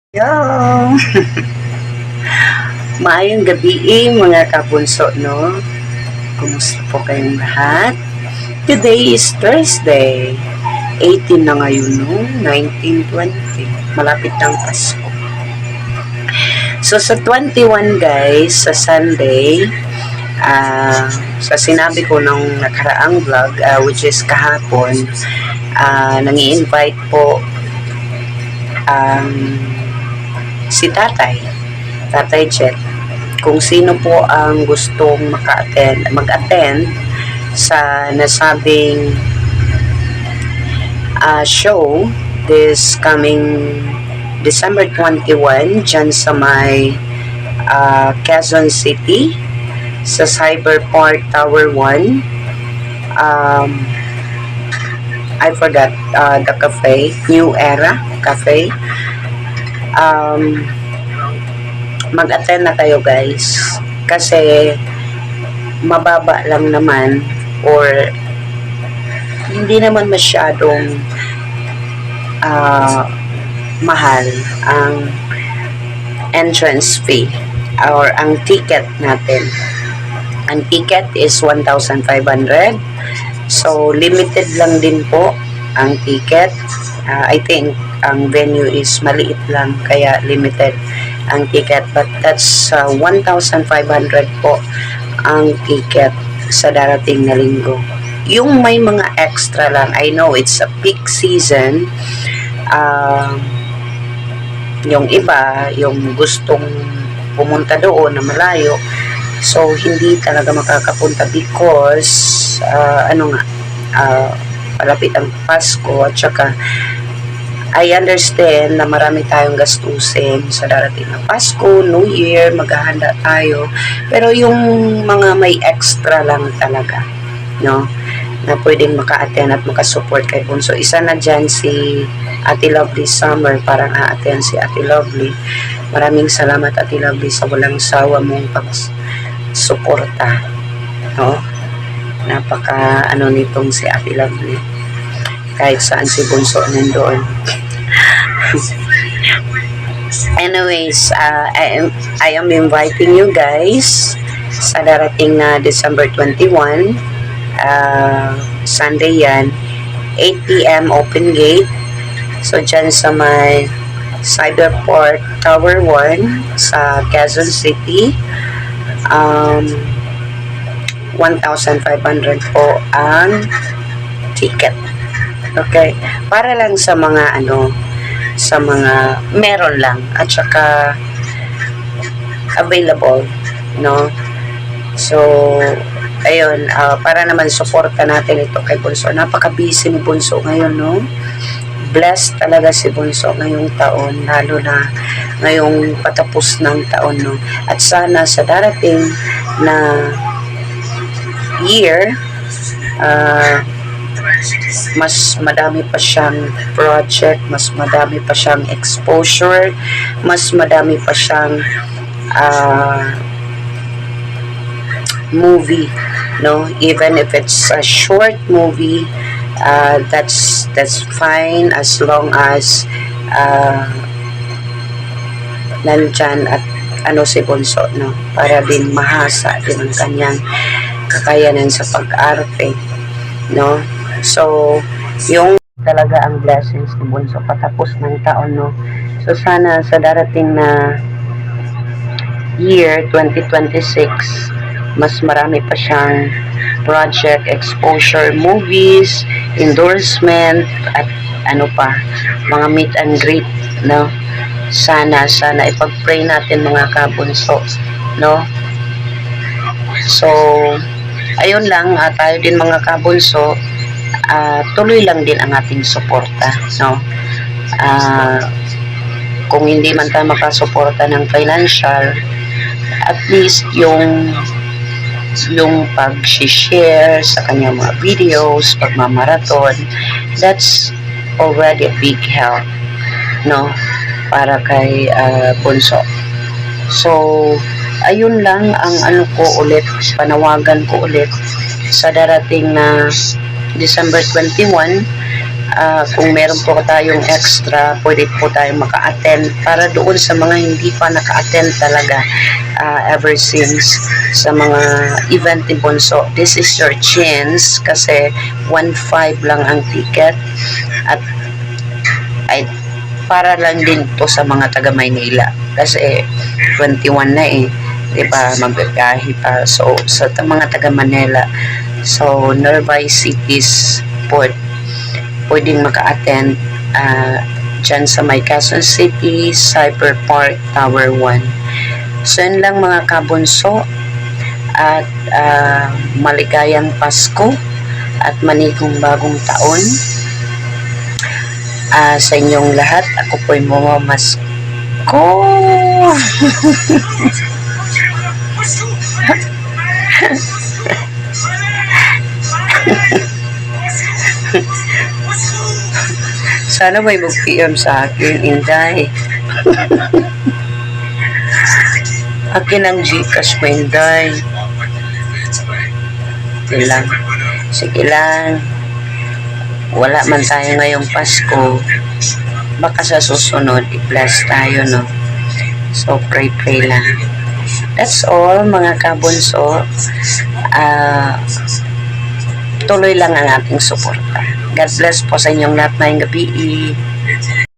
Yo! Maayong gabi mga kabunso, no? Kumusta po kayong lahat? Today is Thursday. 18 na ngayon, no? 1920. Malapit ng Pasko. So, sa 21 guys, sa Sunday, sa sinabi ko nung nakaraang vlog, which is kahapon, nangi-invite po si Tatay Jet, kung sino po ang gustong mag-attend sa nasabing show this coming December 21 dyan sa may Quezon City sa Cyberpark Tower 1. I forgot the cafe, New Era Cafe. Mag-attend na kayo guys kasi mababa lang naman or hindi naman masyadong mahal ang entrance fee or ang ticket natin. Ang ticket is 1,500. So limited lang din po ang ticket. I think ang venue is maliit lang kaya limited ang ticket, but that's 1,500 po ang ticket sa darating na linggo. Yung may mga extra lang, I know it's a peak season, yung iba, yung gustong pumunta doon na malayo, so hindi talaga makakapunta because palapit ang Pasko at saka I understand na marami tayong gastusin sa darating na Pasko, New Year, maghahanda tayo. Pero yung mga may extra lang talaga, no, na pwedeng maka-attend at makasupport kay Bunso. Isa na dyan si Ate Lovely Summer, parang a-attend si Ate Lovely. Maraming salamat Ate Lovely sa walang sawa mong pag-suporta, no. Napaka nitong si Ate Lovely. Kahit saan si Bunso nandoon. Anyways, I am inviting you guys sa darating na December 21, Sunday yan, 8 p.m. open gate. So dyan sa may Cyberpark Tower 1 sa Quezon City, 1,500 po ang ticket. Okay, para lang sa mga sa mga meron lang at saka available, no. So ayun, para naman suporta natin ito kay Bunso. Napaka-busy ni Bunso ngayon, no. Blessed talaga si Bunso ngayong taon, lalo na ngayong patapos ng taon, no. At sana sa darating na year, mas madami pa siyang project, mas madami pa siyang exposure, mas madami pa siyang movie, no, even if it's a short movie, that's fine as long as nandyan at si Bunso, no, para din mahasa din ang kanyang kakayanan sa pag-arte, no. So, yung talaga ang blessings ni Bunso patapos ng taon, no. So, sana sa darating na year 2026, mas marami pa siyang project, exposure, movies, endorsement, at mga meet and greet, no. Sana ipag-pray natin mga kabunso, no. So, ayun lang, tayo din mga kabunso, tuloy lang din ang ating suporta, no. Kung hindi man tayo makasuporta ng financial, at least yung pag-share sa kanyang mga videos, pagmamarathon, that's already a big help, no, para kay Bunso. So ayun lang ang panawagan ko ulit sa darating na December 21, kung meron po tayong extra, pwede po tayong maka-attend para doon sa mga hindi pa naka-attend talaga ever since sa mga event ni Bonso. This is your chance kasi 1.5 lang ang ticket at ay para lang din to sa mga taga Maynila kasi 21 na eh, di ba, magbigahe pa. So sa mga taga Manila, so nearby cities po pwedeng maka-attend dyan sa may Quezon City, Cyber Park, Tower 1. So yun lang mga kabunso, at maligayang Pasko at manigong bagong taon sa inyong lahat. Ako po'y mamamasko. Sana may mag-PM sa akin, Inday. Akin ang Gcash mo, Inday. Sige lang. Sige lang. Wala man tayo ngayong Pasko. Baka sa susunod, i-bless tayo, no? So, pray lang. That's all, mga kabunso. Tuloy lang ang ating suporta. God bless po sa inyong lahat na gabi.